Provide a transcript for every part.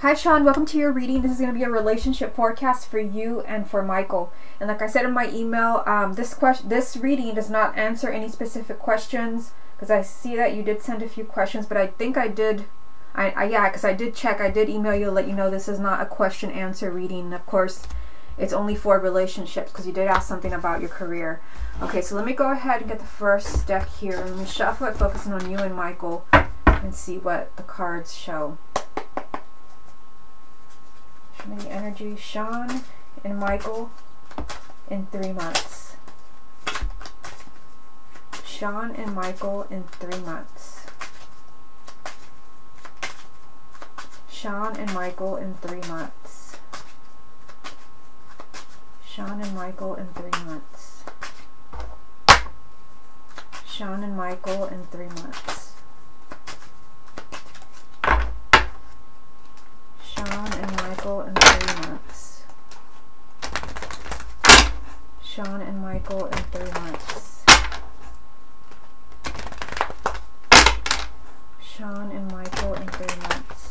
Hi Shawn, welcome to your reading. This is going to be a relationship forecast for you and for Michael. And like I said in my email, this reading does not answer any specific questions, because I see that you did send a few questions, but I think I did, because I did check, I did email you to let you know this is not a question answer reading. Of course, it's only for relationships, because you did ask something about your career. Okay, so let me go ahead and get the first deck here. Let me shuffle it, focusing on you and Michael, and see what the cards show. The energy, Shawn and Michael in 3 months. Shawn and Michael in 3 months. Shawn and Michael in 3 months. Shawn and Michael in 3 months. Shawn and Michael in 3 months. Shawn and Michael in 3 months. Shawn and Michael in 3 months. Shawn and Michael in 3 months.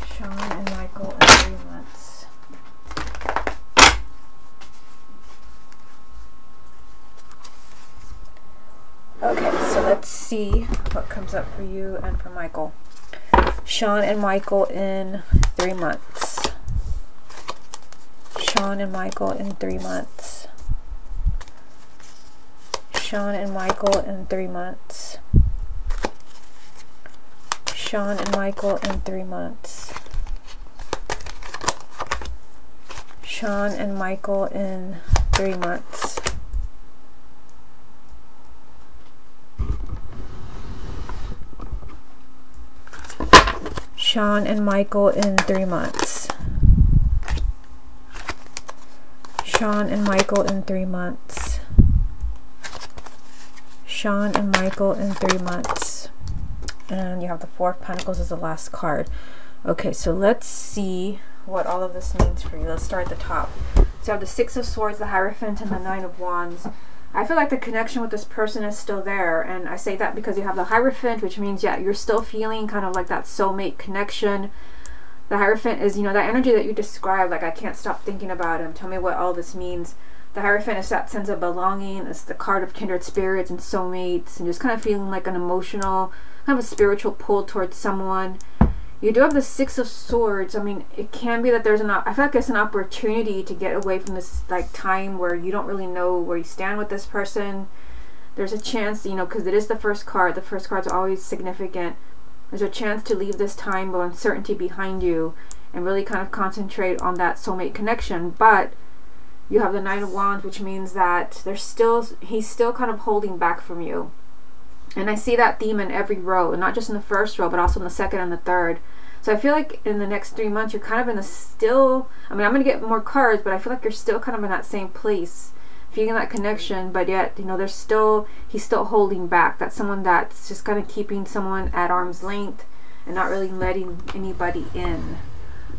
Shawn and Michael in 3 months. Okay, so let's see what comes up for you and for Michael. Shawn and Michael in 3 months. Shawn and Michael in 3 months. Shawn and Michael in 3 months. Shawn and Michael in 3 months. Shawn and Michael in 3 months. Shawn and Michael in 3 months. Shawn and Michael in 3 months. Shawn and Michael in 3 months. And you have the Four of Pentacles as the last card. Okay, so let's see what all of this means for you. Let's start at the top. So you have the Six of Swords, the Hierophant, and the Nine of Wands. I feel like the connection with this person is still there, and I say that because you have the Hierophant, which means, yeah, you're still feeling kind of like that soulmate connection. The Hierophant is, you know, that energy that you described, like, I can't stop thinking about him. Tell me what all this means. The Hierophant is that sense of belonging. It's the card of kindred spirits and soulmates, and just kind of feeling like an emotional, kind of a spiritual pull towards someone. You do have the Six of Swords. I mean, it can be that there's I feel like it's an opportunity to get away from this like time where you don't really know where you stand with this person. There's a chance, you know, because it is the first card. The first card's always significant. There's a chance to leave this time of uncertainty behind you and really kind of concentrate on that soulmate connection. But you have the Nine of Wands, which means that he's still kind of holding back from you. And I see that theme in every row, and not just in the first row, but also in the second and the third. So I feel like in the next 3 months, you're kind of in the still, I mean, I'm going to get more cards, but I feel like you're still kind of in that same place, feeling that connection, but yet, you know, he's still holding back. That's someone that's just kind of keeping someone at arm's length and not really letting anybody in.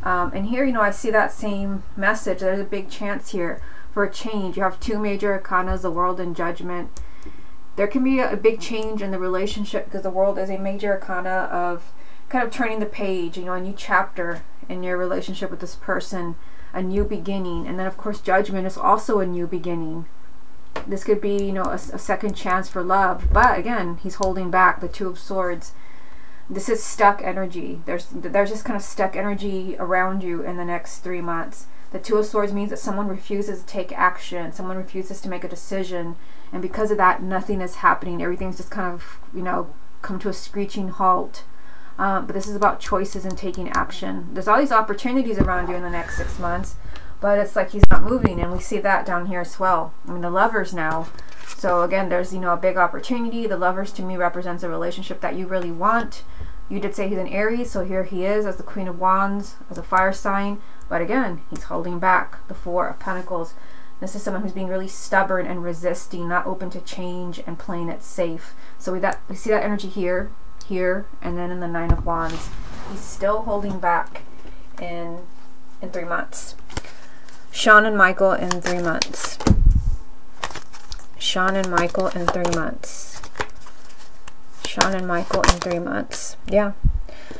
And here, you know, I see that same message. There's a big chance here for a change. You have two major arcanas, the World and Judgment. There can be a big change in the relationship because the World is a major arcana of kind of turning the page, you know, a new chapter in your relationship with this person, a new beginning. And then, of course, Judgment is also a new beginning. This could be, you know, a second chance for love. But again, he's holding back. The Two of Swords. This is stuck energy. There's this kind of stuck energy around you in the next 3 months. The Two of Swords means that someone refuses to take action. Someone refuses to make a decision. And because of that, nothing is happening. Everything's just kind of, you know, come to a screeching halt. But this is about choices and taking action. There's all these opportunities around you in the next 6 months, but it's like he's not moving. And we see that down here as well. I mean, the Lovers now. So again, there's, you know, a big opportunity. The Lovers to me represents a relationship that you really want. You did say he's an Aries, so here he is as the Queen of Wands, as a fire sign. But again, he's holding back. The Four of Pentacles. This is someone who's being really stubborn and resisting, not open to change and playing it safe. So we see that energy here, and then in the Nine of Wands. He's still holding back in 3 months. Shawn and Michael in 3 months. Shawn and Michael in 3 months. Shawn and Michael in 3 months. Yeah.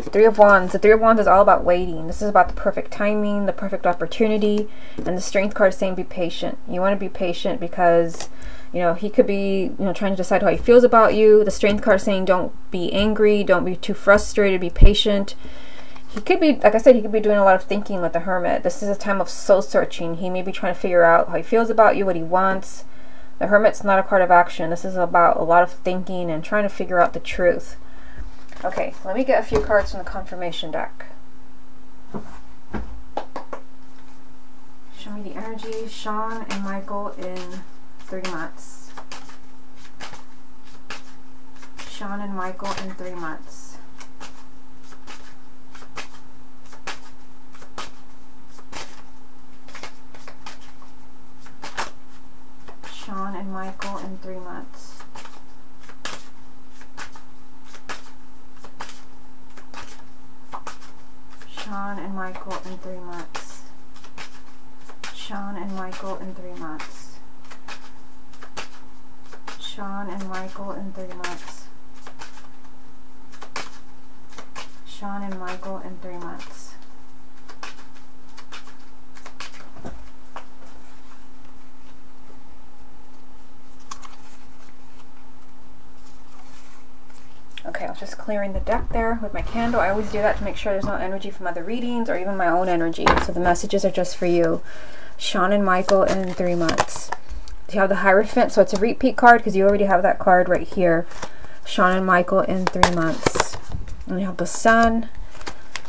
Three of Wands. The Three of Wands is all about waiting. This is about the perfect timing, the perfect opportunity. And the Strength card is saying be patient. You want to be patient because, you know, he could be, you know, trying to decide how he feels about you. The Strength card is saying don't be angry. Don't be too frustrated. Be patient. He could be, like I said, he could be doing a lot of thinking with the Hermit. This is a time of soul searching. He may be trying to figure out how he feels about you, what he wants. The Hermit's not a card of action. This is about a lot of thinking and trying to figure out the truth. Okay, let me get a few cards from the confirmation deck. Show me the energy. Shawn and Michael in 3 months. Shawn and Michael in 3 months. Shawn and Michael in 3 months. Shawn and Michael in 3 months. Shawn and Michael in 3 months. Shawn and Michael in 3 months. Shawn and Michael in 3 months. Okay, I was just clearing the deck there with my candle. I always do that to make sure there's no energy from other readings or even my own energy. So the messages are just for you. Shawn and Michael in 3 months. You have the Hierophant, so it's a repeat card because you already have that card right here. Shawn and Michael in 3 months. And you have the Sun,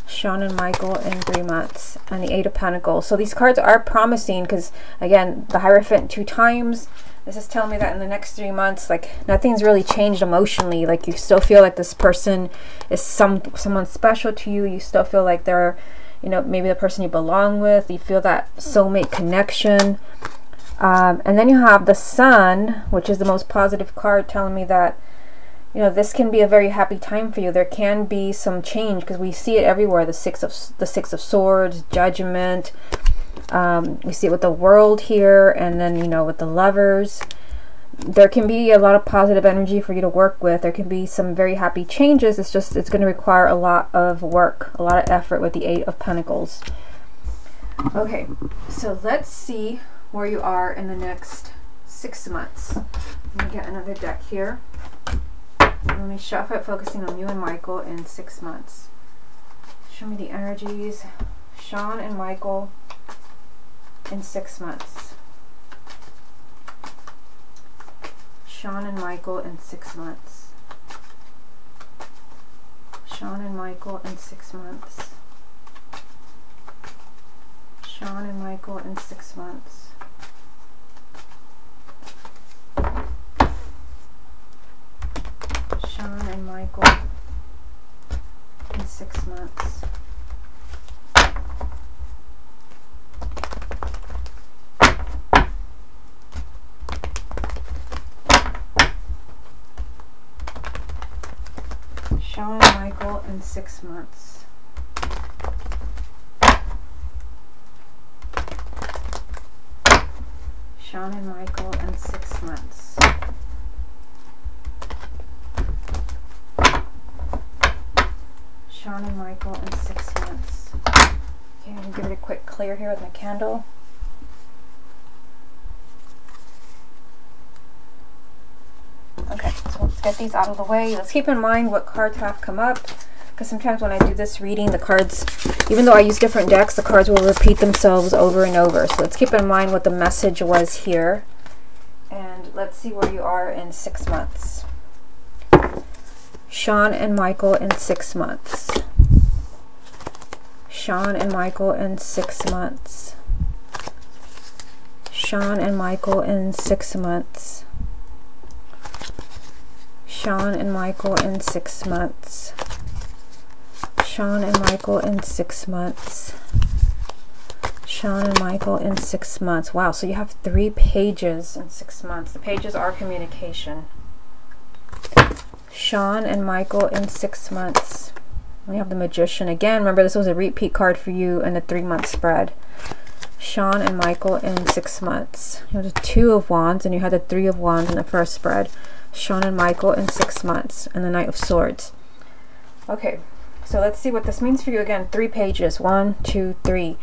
Shawn and Michael in 3 months, and the Eight of Pentacles. So these cards are promising because, again, the Hierophant 2 times. This is telling me that in the next 3 months, like, nothing's really changed emotionally. Like, you still feel like this person is someone special to you. You still feel like they're, you know, maybe the person you belong with. You feel that soulmate connection. And then you have the Sun, which is the most positive card, telling me that, you know, this can be a very happy time for you. There can be some change because we see it everywhere. The Six of Swords, Judgment. We see it with the World here, and then, you know, with the Lovers. There can be a lot of positive energy for you to work with. There can be some very happy changes. It's just, it's going to require a lot of work, a lot of effort with the Eight of Pentacles. Okay, so let's see where you are in the next 6 months. Let me get another deck here. Let me shuffle it, focusing on you and Michael in 6 months. Show me the energies. Shawn and Michael in 6 months. Shawn and Michael in 6 months. Shawn and Michael in 6 months. Shawn and Michael in 6 months. Shawn and Michael in 6 months. Shawn and Michael in 6 months. Shawn and Michael in 6 months. Shawn and Michael in 6 months. Okay, I'm going to give it a quick clear here with my candle. Okay, so let's get these out of the way. Let's keep in mind what cards have come up, because sometimes when I do this reading, the cards, even though I use different decks, the cards will repeat themselves over and over. So let's keep in mind what the message was here. And let's see where you are in 6 months. Shawn and Michael in 6 months. Shawn and Michael in 6 months. Shawn and Michael in 6 months. Shawn and Michael in 6 months. Shawn and Michael in 6 months. Shawn and Michael in 6 months. Wow, so you have 3 pages in 6 months. The pages are communication. Shawn and Michael in 6 months. We have the Magician again. Remember, this was a repeat card for you in the 3-month spread. Shawn and Michael in 6 months. You have the Two of Wands, and you had the Three of Wands in the first spread. Shawn and Michael in 6 months, and the Knight of Swords. Okay, so let's see what this means for you. Again, 3 pages, 1, 2, 3,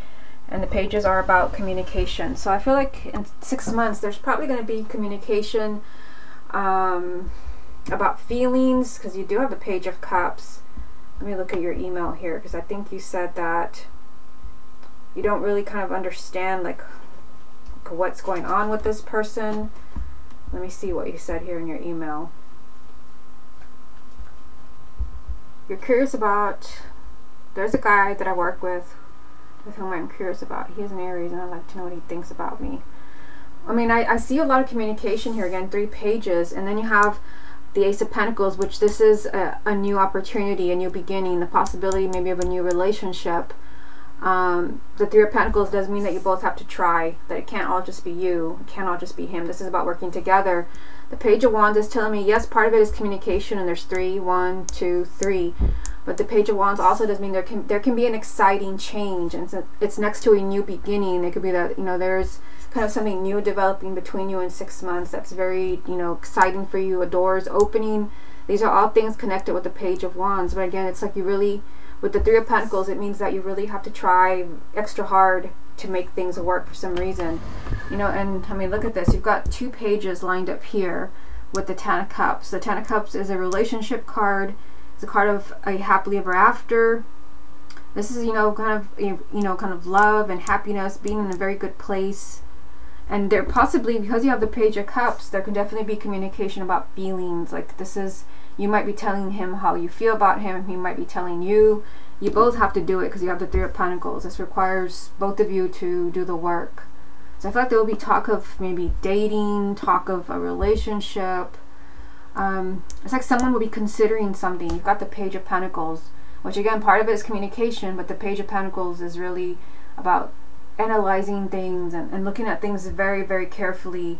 and the pages are about communication. So I feel like in 6 months there's probably going to be communication about feelings, because you do have the Page of Cups. Let me look at your email here, because I think you said that you don't really kind of understand like what's going on with this person. Let me see what you said here in your email. You're curious about, there's a guy that I work with whom I'm curious about. He is an Aries, and I'd like to know what he thinks about me. I mean, I see a lot of communication here. Again, 3 pages, and then you have the Ace of Pentacles, which this is a new opportunity, a new beginning, the possibility maybe of a new relationship. The 3 of Pentacles does mean that you both have to try, that it can't all just be you, it can't all just be him. This is about working together. The Page of Wands is telling me, yes, part of it is communication, and there's 3, 1, 2, 3. But the Page of Wands also does mean there can be an exciting change, and it's next to a new beginning. It could be that, you know, there's kind of something new developing between you in 6 months that's very, you know, exciting for you. A door is opening. These are all things connected with the Page of Wands. But again, it's like you really, with the 3 of Pentacles, it means that you really have to try extra hard to make things work for some reason. You know, and I mean, look at this. You've got 2 pages lined up here with the Ten of Cups. The Ten of Cups is a relationship card. It's a card of a happily ever after. This is, you know, kind of love and happiness, being in a very good place. And there possibly, because you have the Page of Cups, there can definitely be communication about feelings. Like this is, you might be telling him how you feel about him. He might be telling you. You both have to do it because you have the 3 of Pentacles. This requires both of you to do the work. So I feel like there will be talk of maybe dating, talk of a relationship. It's like someone will be considering something. You've got the Page of Pentacles, which again, part of it is communication, but the Page of Pentacles is really about analyzing things and looking at things very, very carefully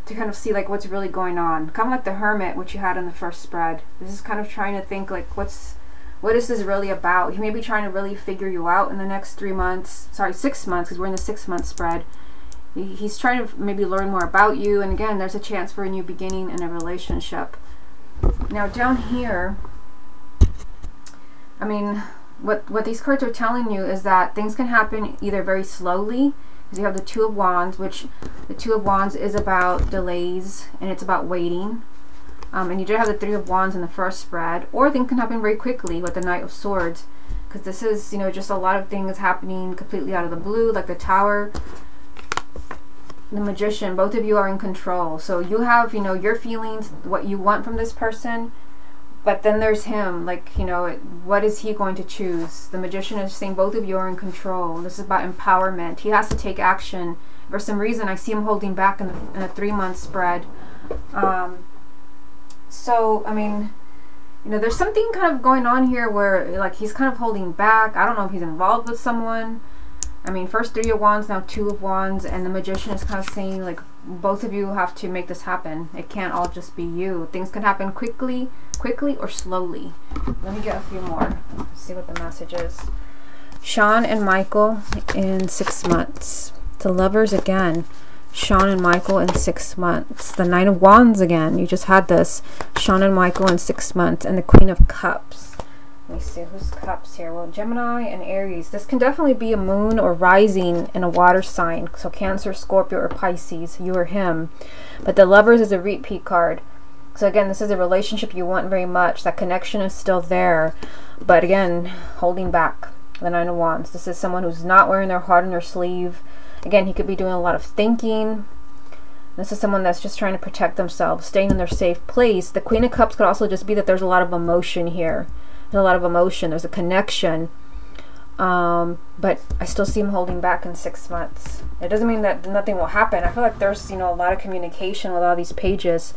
to kind of see like what's really going on. Kind of like the Hermit, which you had in the first spread. This is kind of trying to think like what is this really about? He may be trying to really figure you out in the next 3 months, sorry, 6 months, because we're in the 6 month spread. He's trying to maybe learn more about you, and again, there's a chance for a new beginning in a relationship. Now down here, I mean, what these cards are telling you is that things can happen either very slowly, because you have the 2 of Wands, which the 2 of Wands is about delays and it's about waiting. And you did have the 3 of Wands in the first spread, or things can happen very quickly with the Knight of Swords, because this is, you know, just a lot of things happening completely out of the blue, like the Tower, the Magician. Both of you are in control, so you have, you know, your feelings, what you want from this person, but then there's him, like, you know, what is he going to choose? The Magician is saying both of you are in control. This is about empowerment. He has to take action. For some reason, I see him holding back in a 3 month spread. So, I mean, you know, there's something kind of going on here where, like, he's kind of holding back. I don't know if he's involved with someone. I mean, first 3 of Wands, now 2 of Wands, and the Magician is kind of saying, like, both of you have to make this happen. It can't all just be you. Things can happen quickly or slowly. Let me get a few more. Let's see what the message is. Shawn and Michael in 6 months. The Lovers again. Shawn and Michael in 6 months. The Nine of Wands again. You just had this. Shawn and Michael in 6 months. And the Queen of Cups. Let me see who's Cups here. Well, Gemini and Aries. This can definitely be a moon or rising in a water sign. So Cancer, Scorpio, or Pisces. You or him. But the Lovers is a repeat card. So again, this is a relationship you want very much. That connection is still there. But again, holding back. The Nine of Wands. This is someone who's not wearing their heart on their sleeve. Again, he could be doing a lot of thinking. This is someone that's just trying to protect themselves, staying in their safe place. The Queen of Cups could also just be that there's a lot of emotion here. There's a lot of emotion. There's a connection. But I still see him holding back in 6 months. It doesn't mean that nothing will happen. I feel like there's, you know, a lot of communication with all these pages,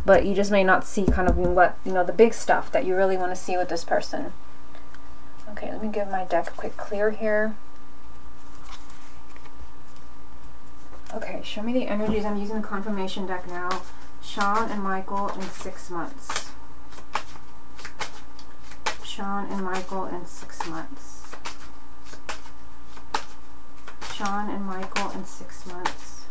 but you just may not see kind of what, you know, the big stuff that you really want to see with this person. Okay, let me give my deck a quick clear here. Okay, show me the energies. I'm using the confirmation deck now. Shawn and Michael in 6 months. Shawn and Michael in 6 months. Shawn and Michael in 6 months.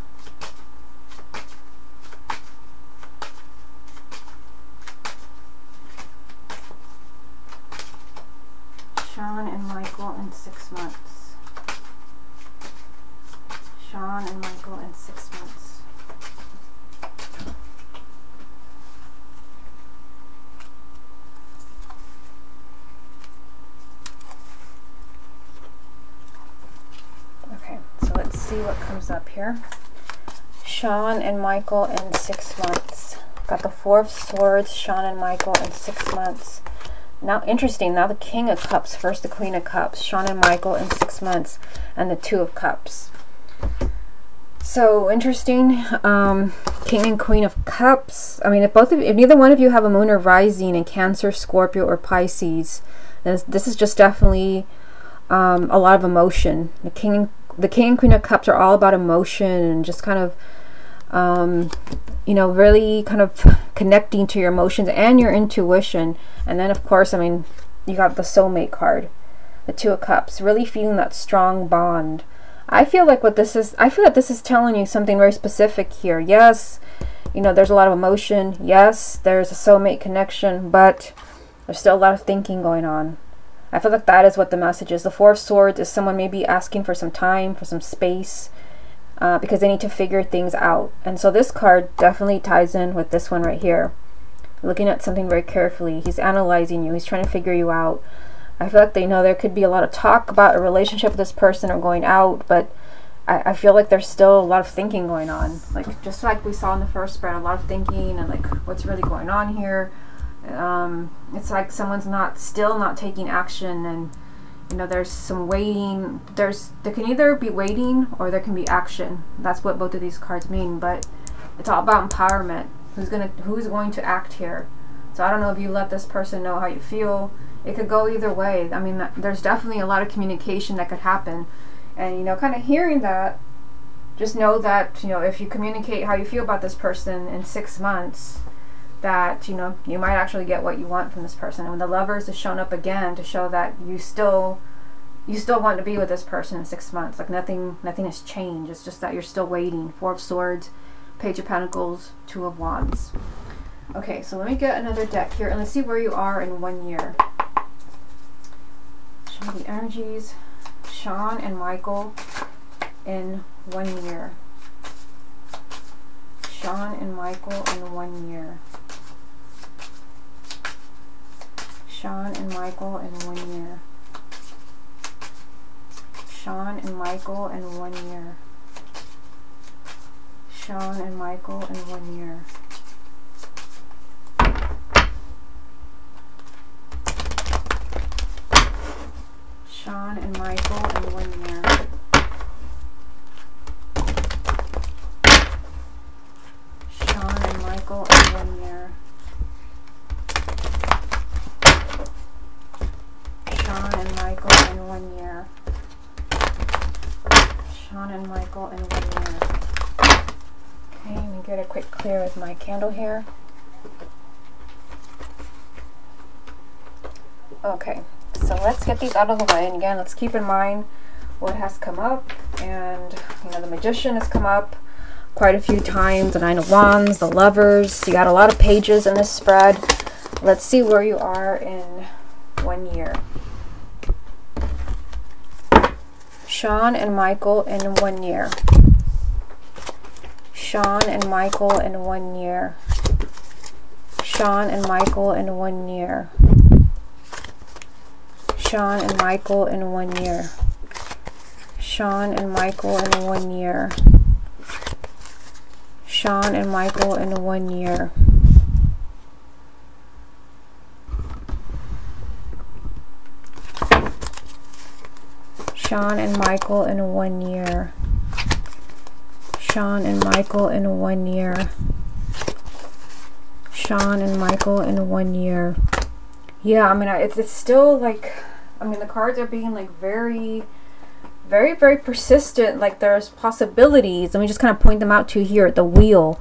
Shawn and Michael in 6 months. Shawn and Michael in 6 months. Okay, so let's see what comes up here. Shawn and Michael in 6 months. Got the Four of Swords, Shawn and Michael in 6 months. Now, interesting, now the King of Cups, first the Queen of Cups, Shawn and Michael in 6 months, and the Two of Cups. So interesting, King and Queen of Cups. I mean, if neither one of you have a moon or rising in Cancer, Scorpio, or Pisces, this is just definitely a lot of emotion. The King and Queen of Cups are all about emotion and just kind of, you know, really kind of connecting to your emotions and your intuition. And then, of course, I mean, you got the soulmate card, the Two of Cups, really feeling that strong bond. I feel like this is telling you something very specific here. Yes, you know, there's a lot of emotion. Yes, there's a soulmate connection, but there's still a lot of thinking going on. I feel like that is what the message is. The Four of Swords is someone maybe asking for some time, for some space, because they need to figure things out. And so this card definitely ties in with this one right here. Looking at something very carefully. He's analyzing you. He's trying to figure you out. I feel like there could be a lot of talk about a relationship with this person or going out, but I feel like there's still a lot of thinking going on. Like, just like we saw in the first spread, a lot of thinking and like what's really going on here. It's like someone's still not taking action, and you know, there's some waiting. There can either be waiting or there can be action. That's what both of these cards mean, but it's all about empowerment. Who's going to act here? So I don't know if you let this person know how you feel. It could go either way. I mean, there's definitely a lot of communication that could happen, and you know, kind of hearing that, just know that, you know, if you communicate how you feel about this person in 6 months, that, you know, you might actually get what you want from this person. And when the Lovers is shown up again to show that you still want to be with this person in 6 months, like nothing has changed. It's just that you're still waiting. Four of Swords, Page of Pentacles, Two of Wands. Okay, so let me get another deck here and let's see where you are in 1 year. Show me the energies. Shawn and Michael in 1 year. Shawn and Michael in 1 year. Shawn and Michael in 1 year. Shawn and Michael in 1 year. Shawn and Michael in 1 year. Shawn and Michael in 1 year. Shawn and Michael in 1 year. Shawn and Michael in 1 year. Shawn and Michael in 1 year. Okay, let me get a quick clear with my candle here. Okay, so let's get these out of the way. And again, let's keep in mind what has come up. And, you know, the Magician has come up quite a few times. The Nine of Wands, the Lovers. You got a lot of pages in this spread. Let's see where you are in 1 year. Shawn and Michael in 1 year. Shawn and Michael in 1 year. Shawn and Michael in 1 year. Shawn and Michael in 1 year. Shawn and Michael in 1 year. Shawn and Michael in 1 year. Shawn and Michael in 1 year. Shawn and Michael in 1 year. Shawn and Michael in 1 year. Yeah, I mean, it's still like, I mean, the cards are being like very, very, very persistent. Like there's possibilities. Let me just kind of point them out to you here. The Wheel.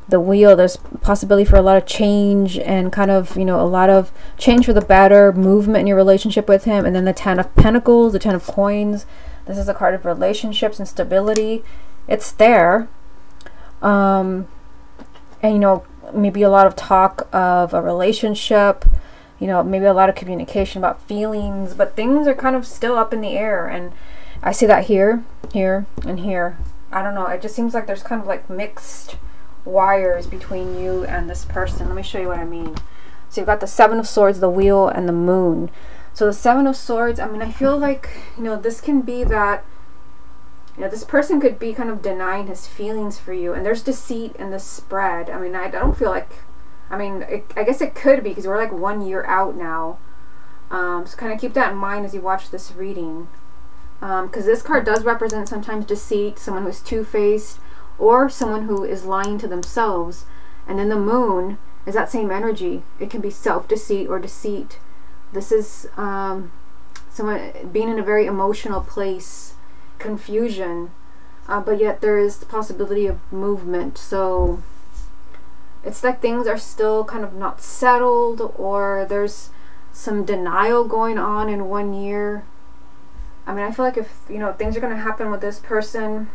The Wheel, there's possibility for a lot of change and kind of, you know, a lot of change for the better, movement in your relationship with him. And then the Ten of Pentacles, the Ten of Coins. This is a card of relationships and stability. It's there. And, you know, maybe a lot of talk of a relationship, you know, maybe a lot of communication about feelings, but things are kind of still up in the air. And I see that here, here, and here. I don't know, it just seems like there's kind of like mixed wires between you and this person. Let me show you what I mean. So you've got the Seven of Swords, the Wheel, and the Moon. So the Seven of Swords, I mean, I feel like, you know, this can be that, you know, this person could be kind of denying his feelings for you. And there's deceit in the spread. I mean, I don't feel like, I mean, I guess it could be because we're like 1 year out now. So kind of keep that in mind as you watch this reading. Because this card does represent sometimes deceit, someone who's two-faced, or someone who is lying to themselves. And then the Moon is that same energy. It can be self-deceit or deceit. This is someone being in a very emotional place, confusion, but yet there is the possibility of movement. So it's like things are still kind of not settled, or there's some denial going on in 1 year. I mean, I feel like if, you know, things are going to happen with this person,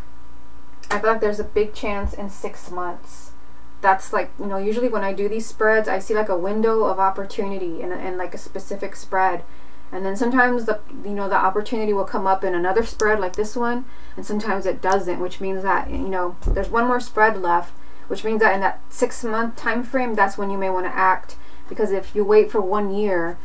I feel like there's a big chance in 6 months. That's like, you know, usually when I do these spreads, I see like a window of opportunity in like a specific spread. And then sometimes the, you know, the opportunity will come up in another spread like this one, and sometimes it doesn't, which means that, you know, there's one more spread left, which means that in that 6 month time frame, that's when you may want to act. Because if you wait for 1 year,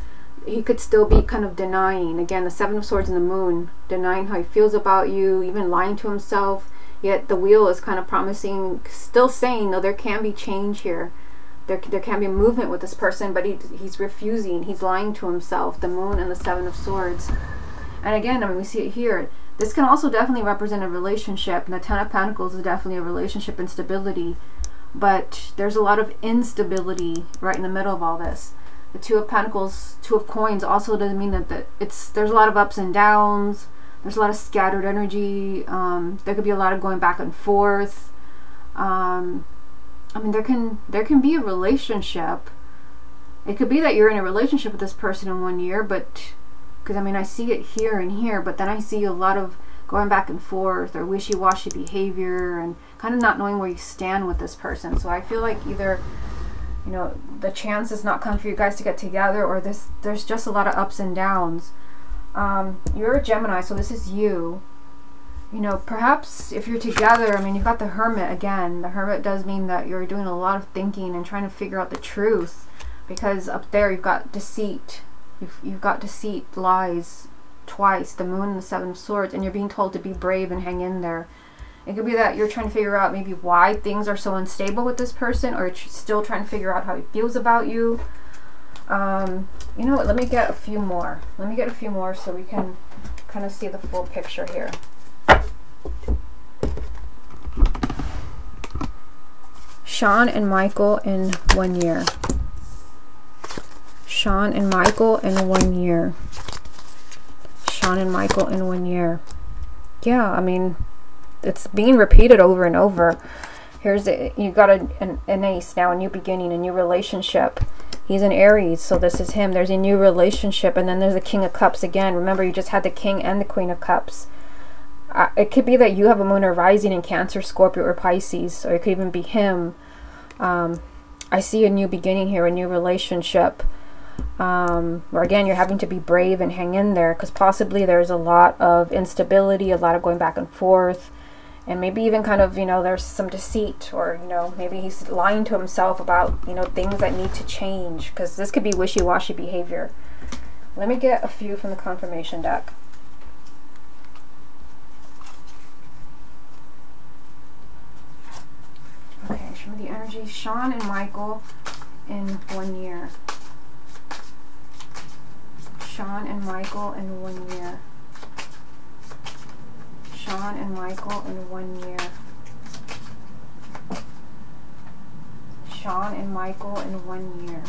he could still be kind of denying. Again, the Seven of Swords and the Moon, denying how he feels about you, even lying to himself. Yet the Wheel is kind of promising, still saying, no, there can be change here. There can be movement with this person, but he's refusing. He's lying to himself. The Moon and the Seven of Swords. And again, I mean, we see it here. This can also definitely represent a relationship. And the Ten of Pentacles is definitely a relationship instability. But there's a lot of instability right in the middle of all this. The Two of Pentacles, Two of Coins also doesn't mean that there's a lot of ups and downs. There's a lot of scattered energy. There could be a lot of going back and forth. I mean, there can be a relationship. It could be that you're in a relationship with this person in 1 year, but because I mean, I see it here and here, but then I see a lot of going back and forth or wishy-washy behavior and kind of not knowing where you stand with this person. So I feel like either, you know, the chance is not come for you guys to get together, or there's just a lot of ups and downs. You're a Gemini, so this is you. You know, perhaps if you're together, I mean, you've got the Hermit again. The Hermit does mean that you're doing a lot of thinking and trying to figure out the truth, because up there you've got deceit. You've got deceit, lies, twice, the Moon and the Seven of Swords, and you're being told to be brave and hang in there. It could be that you're trying to figure out maybe why things are so unstable with this person, or you're still trying to figure out how he feels about you. You know what, let me get a few more. Let me get a few more so we can kind of see the full picture here. Shawn and Michael in 1 year. Shawn and Michael in 1 year. Shawn and Michael in 1 year. Yeah, I mean, it's being repeated over and over. Here's it. You got an ace now, a new beginning, a new relationship. He's an Aries, so this is him. There's a new relationship, and then there's the King of Cups again. Remember, you just had the King and the Queen of Cups. It could be that you have a moon or rising in Cancer, Scorpio, or Pisces, or it could even be him. I see a new beginning here, a new relationship. Where again, you're having to be brave and hang in there, because possibly there's a lot of instability, a lot of going back and forth. And maybe even kind of, you know, there's some deceit, or, you know, maybe he's lying to himself about, you know, things that need to change, because this could be wishy-washy behavior. Let me get a few from the confirmation deck. Okay, show me the energy. Shawn and Michael in 1 year. Shawn and Michael in 1 year. Shawn and Michael in 1 year. Shawn and Michael in 1 year.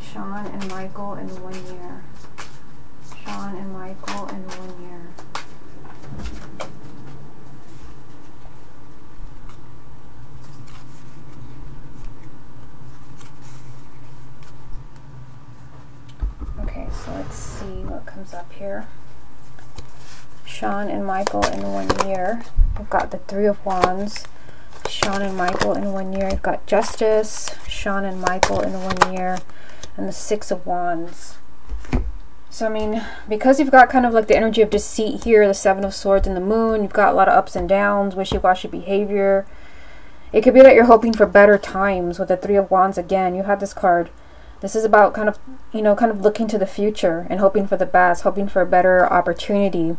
Shawn and Michael in 1 year. Shawn and Michael in 1 year. Okay, so let's see what comes up here. Shawn and Michael in 1 year. We've got the Three of Wands. Shawn and Michael in 1 year. I've got Justice, Shawn and Michael in 1 year, and the Six of Wands. So, I mean, because you've got kind of like the energy of deceit here, the Seven of Swords and the Moon, you've got a lot of ups and downs, wishy-washy behavior. It could be that you're hoping for better times with the Three of Wands again. You had this card. This is about kind of, you know, kind of looking to the future and hoping for the best, hoping for a better opportunity,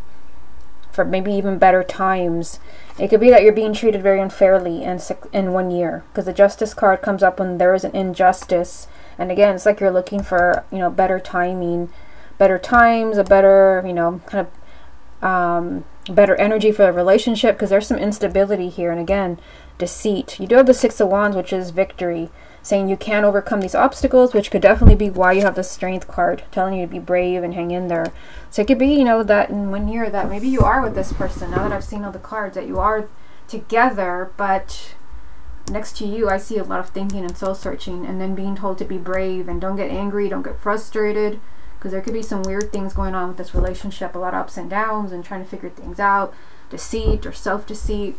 for maybe even better times. It could be that you're being treated very unfairly in 1 year, because the Justice card comes up when there is an injustice. And again, it's like you're looking for, you know, better timing, better times, a better, you know, kind of better energy for the relationship, because there's some instability here. And again, deceit. You do have the Six of Wands, which is victory, saying you can overcome these obstacles, which could definitely be why you have the Strength card, telling you to be brave and hang in there. So it could be, you know, that in 1 year that maybe you are with this person. Now that I've seen all the cards, that you are together, but next to you I see a lot of thinking and soul searching, and then being told to be brave and don't get angry, don't get frustrated, because there could be some weird things going on with this relationship, a lot of ups and downs and trying to figure things out, deceit or self-deceit.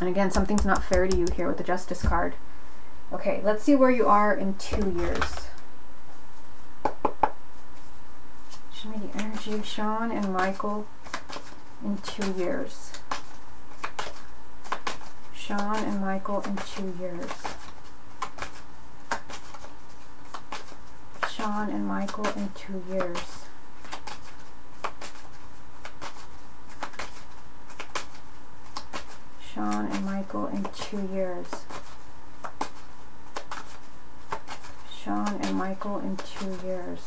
And again, something's not fair to you here with the Justice card. Okay, let's see where you are in 2 years. Show me the energy of Shawn and Michael in 2 years. Shawn and Michael in 2 years. Shawn and Michael in 2 years. Shawn and Michael in 2 years. Shawn and Michael in 2 years.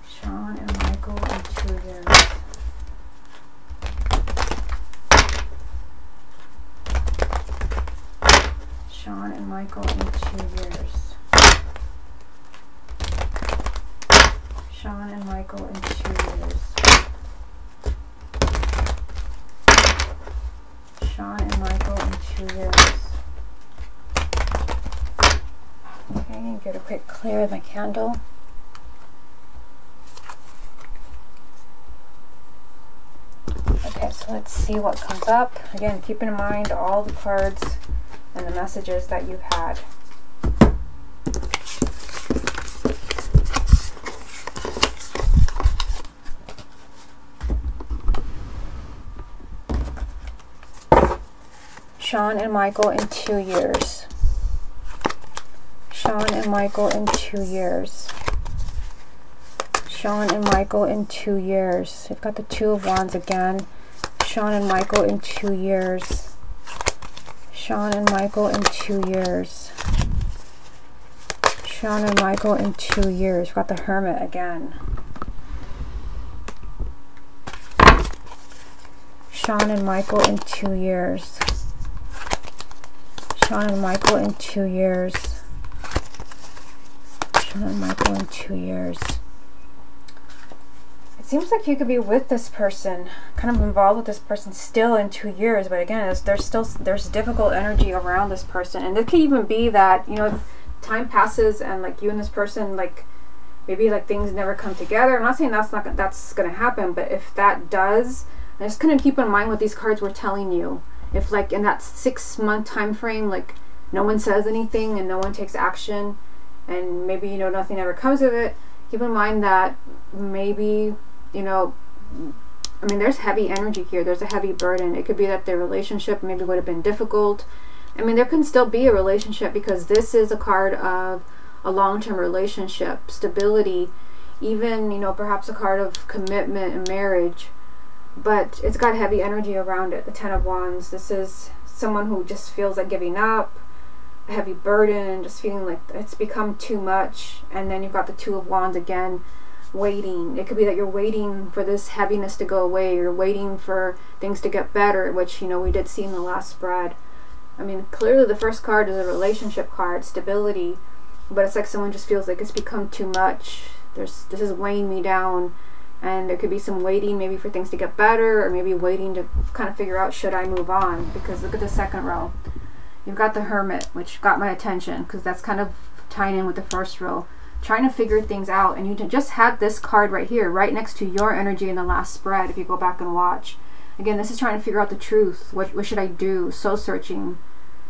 Shawn and Michael in 2 years. Shawn and Michael in 2 years. Shawn and Michael in 2 years. Shawn and Michael in 2 years. Okay, get a quick clear of my candle. Okay, so let's see what comes up. Again, keep in mind all the cards and the messages that you've had. Shawn and Michael in 2 years. Shawn and Michael in 2 years. Shawn and Michael in 2 years. We've got the Two of Wands again. Shawn and Michael in 2 years. Shawn and Michael in 2 years. Shawn and Michael in 2 years. We've got the Hermit again. Shawn and Michael in 2 years. Shawn and Michael in 2 years. Shawn and Michael in 2 years. It seems like you could be with this person, kind of involved with this person still in 2 years, but again, there's difficult energy around this person. And it could even be that, you know, if time passes and like you and this person, like maybe like things never come together. I'm not saying that's gonna happen, but if that does, I'm just gonna keep in mind what these cards were telling you. If like in that 6-month time frame, like no one says anything and no one takes action, and maybe, you know, nothing ever comes of it, keep in mind that maybe, you know, I mean, there's heavy energy here. There's a heavy burden. It could be that the relationship maybe would have been difficult. I mean, there can still be a relationship, because this is a card of a long-term relationship, stability, even, you know, perhaps a card of commitment and marriage. But it's got heavy energy around it. The Ten of Wands. This is someone who just feels like giving up, a heavy burden, just feeling like it's become too much. And then you've got the Two of Wands again, waiting. It could be that you're waiting for this heaviness to go away. You're waiting for things to get better, which, you know, we did see in the last spread. I mean, clearly the first card is a relationship card, stability. But it's like someone just feels like it's become too much. This is weighing me down. And there could be some waiting maybe for things to get better, or maybe waiting to kind of figure out, should I move on? Because look at the second row. You've got the Hermit, which got my attention because that's kind of tying in with the first row. trying to figure things out, and you just had this card right here, right next to your energy in the last spread, if you go back and watch. Again, this is trying to figure out the truth. What should I do? Soul searching.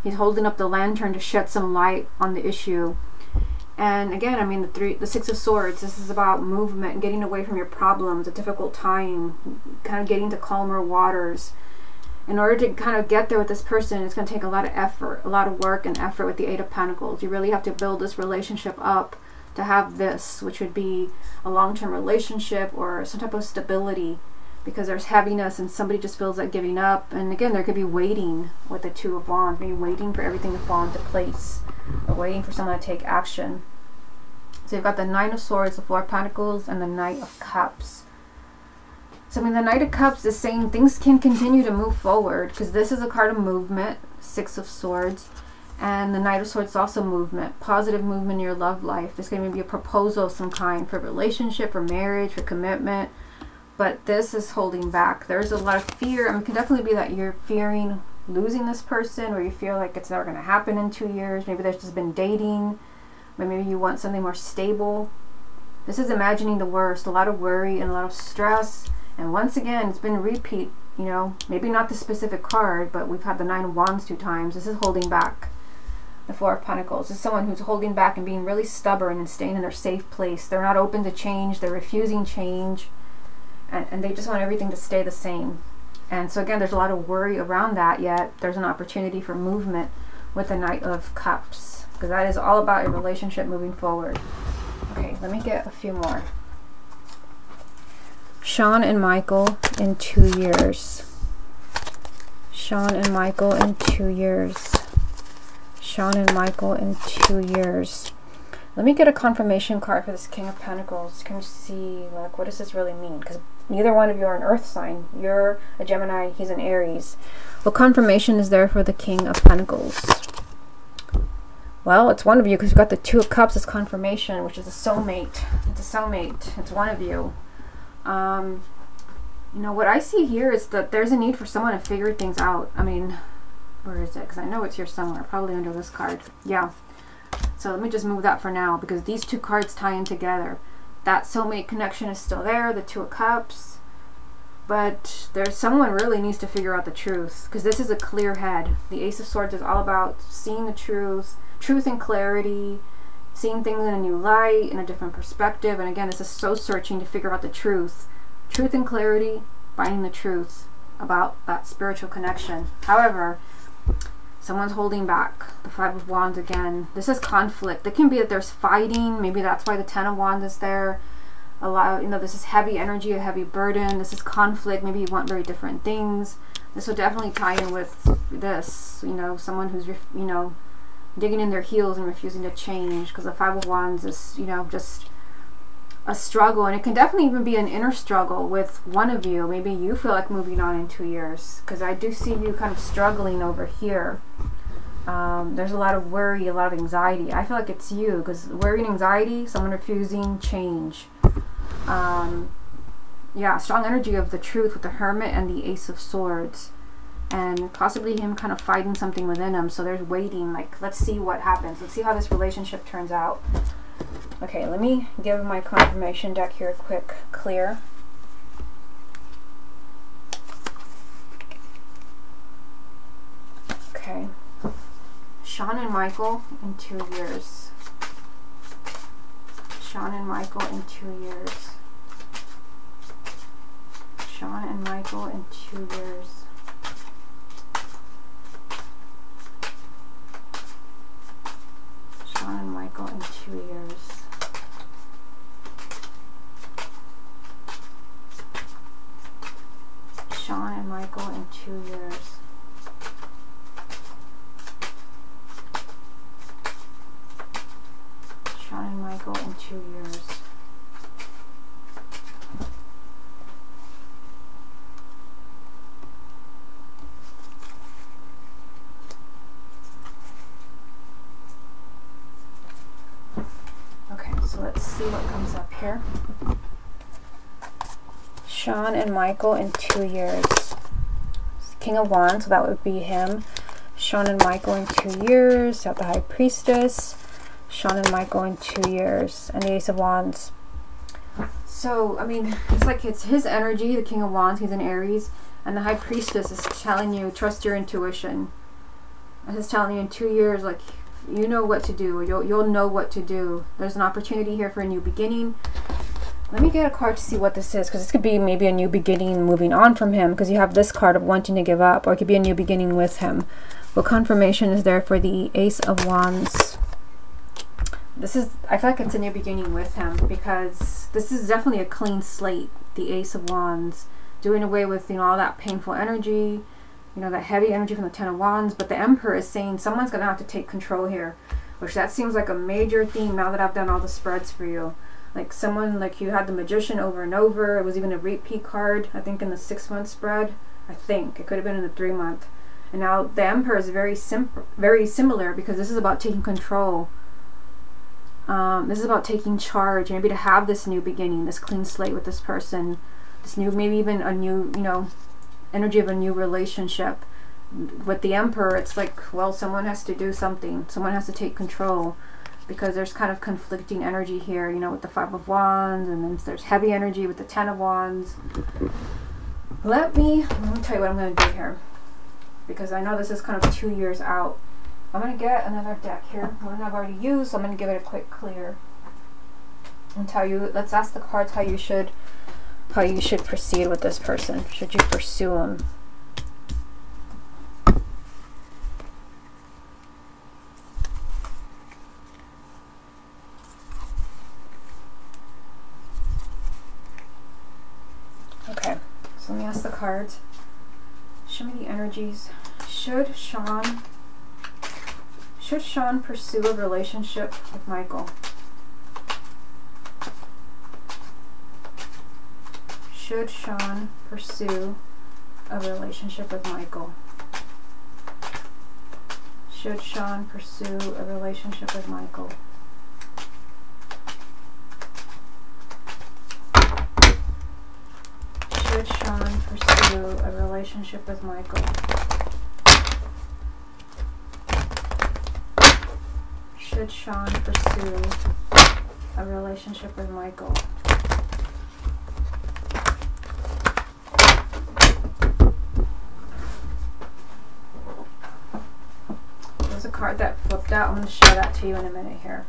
He's holding up the lantern to shed some light on the issue. And again, I mean, the Six of Swords, this is about movement, getting away from your problems, a difficult time, kind of getting to calmer waters. In order to kind of get there with this person, it's going to take a lot of effort, a lot of work and effort with the Eight of Pentacles. You really have to build this relationship up to have this, which would be a long-term relationship or some type of stability, because there's heaviness and somebody just feels like giving up. And again, there could be waiting with the Two of Wands, maybe waiting for everything to fall into place, or waiting for someone to take action. So you've got the Nine of Swords, the Four of Pentacles, and the Knight of Cups. So I mean, the Knight of Cups is saying things can continue to move forward, because this is a card of movement, Six of Swords, and the Knight of Swords is also movement, positive movement in your love life. There's going to be a proposal of some kind for relationship, for marriage, for commitment, but this is holding back. There's a lot of fear. I mean, it can definitely be that you're fearing losing this person, or you feel like it's never going to happen in 2 years. Maybe there's just been dating, but maybe you want something more stable. This is imagining the worst, a lot of worry and a lot of stress. And once again, it's been a repeat, you know, maybe not the specific card, but we've had the Nine of Wands 2 times. This is holding back. The Four of Pentacles is someone who's holding back and being really stubborn and staying in their safe place. They're not open to change. They're refusing change. And they just want everything to stay the same. And so again, there's a lot of worry around that, yet there's an opportunity for movement with the Knight of Cups, because that is all about your relationship moving forward. Okay, let me get a few more. Shawn and Michael in 2 years. Shawn and Michael in 2 years. Shawn and Michael in 2 years. Let me get a confirmation card for this King of Pentacles. Can you see, like, what does this really mean? Because neither one of you are an earth sign. You're a Gemini, he's an Aries. What confirmation is there for the King of Pentacles? Well, it's one of you, because you've got the Two of Cups as confirmation, which is a soulmate. It's a soulmate. It's one of you. You know, what I see here is that there's a need for someone to figure things out. I mean, where is it? Because I know it's here somewhere, probably under this card. Yeah. So let me just move that for now, because these 2 cards tie in together. That soulmate connection is still there, the Two of Cups. But there's someone really needs to figure out the truth, because this is a clear head. The Ace of Swords is all about seeing the truth and clarity, seeing things in a new light, in a different perspective. And again, this is so searching to figure out the truth. Truth and clarity, finding the truth about that spiritual connection. However, someone's holding back. The Five of Wands again. This is conflict. It can be that there's fighting. Maybe that's why the Ten of Wands is there. A lot, you know, this is heavy energy, a heavy burden. This is conflict. Maybe you want very different things. This will definitely tie in with this. You know, someone who's, you know, digging in their heels and refusing to change, because the Five of Wands is, you know, just a struggle. And it can definitely even be an inner struggle with one of you. Maybe you feel like moving on in 2 years, because I do see you kind of struggling over here. There's a lot of worry, a lot of anxiety. I feel like it's you, because worry and anxiety, someone refusing change. Yeah, strong energy of the Truth with the Hermit and the Ace of Swords. And possibly him kind of fighting something within him. So there's waiting, like, let's see what happens. Let's see how this relationship turns out. Okay, let me give my confirmation deck here a quick clear. Okay. Shawn and Michael in 2 years. Shawn and Michael in 2 years. Shawn and Michael in 2 years. Shawn and Michael in 2 years. Shawn and Michael in 2 years. Shawn and Michael in 2 years. Okay, so let's see what comes up here. Shawn and Michael in 2 years. King of Wands, so that would be him. Shawn and Michael in 2 years. You have the High Priestess. Shawn and Michael in 2 years, and the Ace of Wands. So, I mean, it's like it's his energy, the King of Wands, he's in Aries, and the High Priestess is telling you, trust your intuition. It's telling you in 2 years, like, you know what to do. You'll know what to do. There's an opportunity here for a new beginning. Let me get a card to see what this is, because this could be maybe a new beginning moving on from him, because you have this card of wanting to give up, or it could be a new beginning with him. What confirmation is there for the Ace of Wands? This is, I feel like it's a new beginning with him, because this is definitely a clean slate, the Ace of Wands. Doing away with, you know, all that painful energy, you know, that heavy energy from the Ten of Wands. But the Emperor is saying someone's going to have to take control here, which that seems like a major theme now that I've done all the spreads for you. Like someone, like you had the Magician over and over. It was even a repeat card, I think, in the 6-month spread. I think it could have been in the 3-month. And now the Emperor is very similar, because this is about taking control. This is about taking charge, maybe to have this new beginning, this clean slate with this person, this new, maybe even a new, you know, energy of a new relationship. With the Emperor, it's like, well, someone has to do something. Someone has to take control, because there's kind of conflicting energy here, you know, with the 5 of Wands, and then there's heavy energy with the 10 of Wands. Let me tell you what I'm going to do here, because I know this is kind of 2 years out. I'm going to get another deck here, one I've already used, so I'm going to give it a quick clear and tell you, let's ask the cards how you should proceed with this person. Should you pursue him? Okay, so let me ask the cards. Show me the energies. Should Shawn pursue a relationship with Michael? Should Shawn pursue a relationship with Michael? Should Shawn pursue a relationship with Michael? Should Shawn pursue a relationship with Michael? Should Shawn pursue a relationship with Michael? There's a card that flipped out. I'm going to show that to you in a minute here.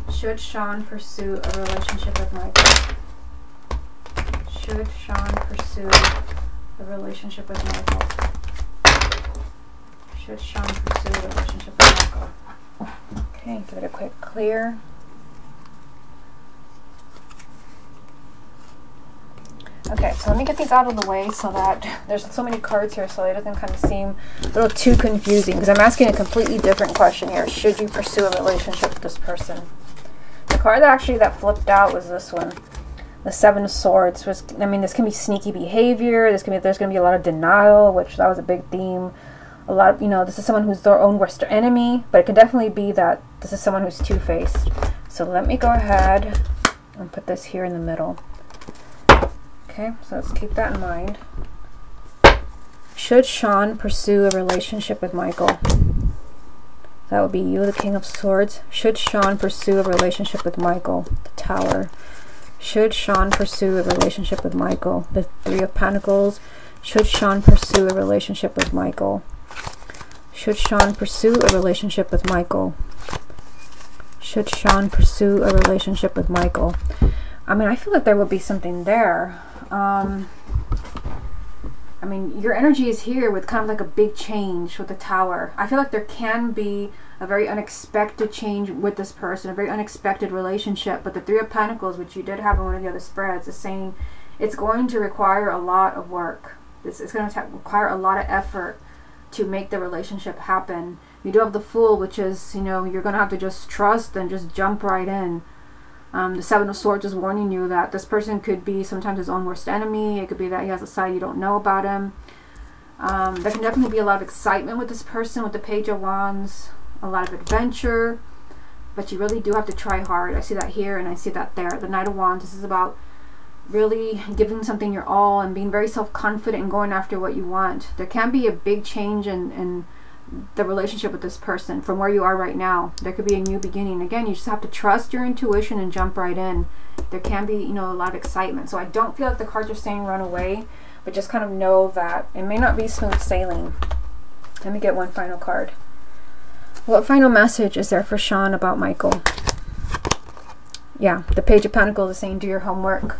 Should Shawn pursue a relationship with Michael? Should Shawn pursue a relationship with Michael? Should Shawn pursue a relationship with Michael? Okay, give it a quick clear. Okay, so let me get these out of the way so that there's so many cards here, so it doesn't kind of seem a little too confusing, because I'm asking a completely different question here. Should you pursue a relationship with this person? The card that flipped out was this one, the 7 of Swords. I mean, this can be sneaky behavior. There's gonna be a lot of denial, which that was a big theme. A lot of, you know, this is someone who's their own worst enemy, but it could definitely be that this is someone who's two-faced. So let me go ahead and put this here in the middle. Okay, so let's keep that in mind. Should Shawn pursue a relationship with Michael? That would be you, the King of Swords. Should Shawn pursue a relationship with Michael? The Tower. Should Shawn pursue a relationship with Michael? The 3 of Pentacles. Should Shawn pursue a relationship with Michael? Should Shawn pursue a relationship with Michael? Should Shawn pursue a relationship with Michael? I mean, I feel like there would be something there. I mean, your energy is here with kind of like a big change with the Tower. I feel like there can be a very unexpected change with this person, a very unexpected relationship. But the 3 of Pentacles, which you did have in one of the other spreads, is saying it's going to require a lot of work. It's going to require a lot of effort to make the relationship happen. You do have the Fool, which is, you know, you're going to have to just trust and just jump right in. The 7 of Swords is warning you that this person could be sometimes his own worst enemy. It could be that he has a side you don't know about him. There can definitely be a lot of excitement with this person with the Page of Wands, a lot of adventure, but you really do have to try hard. I see that here and I see that there. The Knight of Wands, this is about really giving something your all and being very self-confident and going after what you want. There can be a big change in the relationship with this person from where you are right now. There could be a new beginning. Again, you just have to trust your intuition and jump right in. There can be, you know, a lot of excitement. So I don't feel like the cards are saying run away, but just kind of know that it may not be smooth sailing. Let me get one final card. What final message is there for Shawn about Michael? Yeah, the Page of Pentacles is saying do your homework.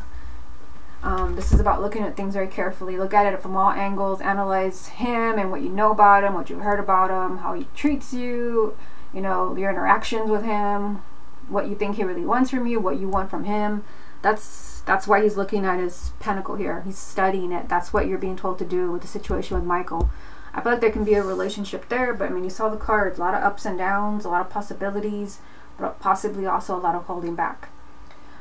This is about looking at things very carefully. Look at it from all angles. Analyze him and what you know about him, what you've heard about him, how he treats you, you know, your interactions with him, what you think he really wants from you, what you want from him. That's why he's looking at his pentacle here. He's studying it. That's what you're being told to do with the situation with Michael. I feel like there can be a relationship there, but I mean, you saw the cards. A lot of ups and downs, a lot of possibilities, but possibly also a lot of holding back.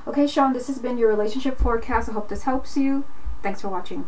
Okay, Shawn, this has been your relationship forecast. I hope this helps you. Thanks for watching.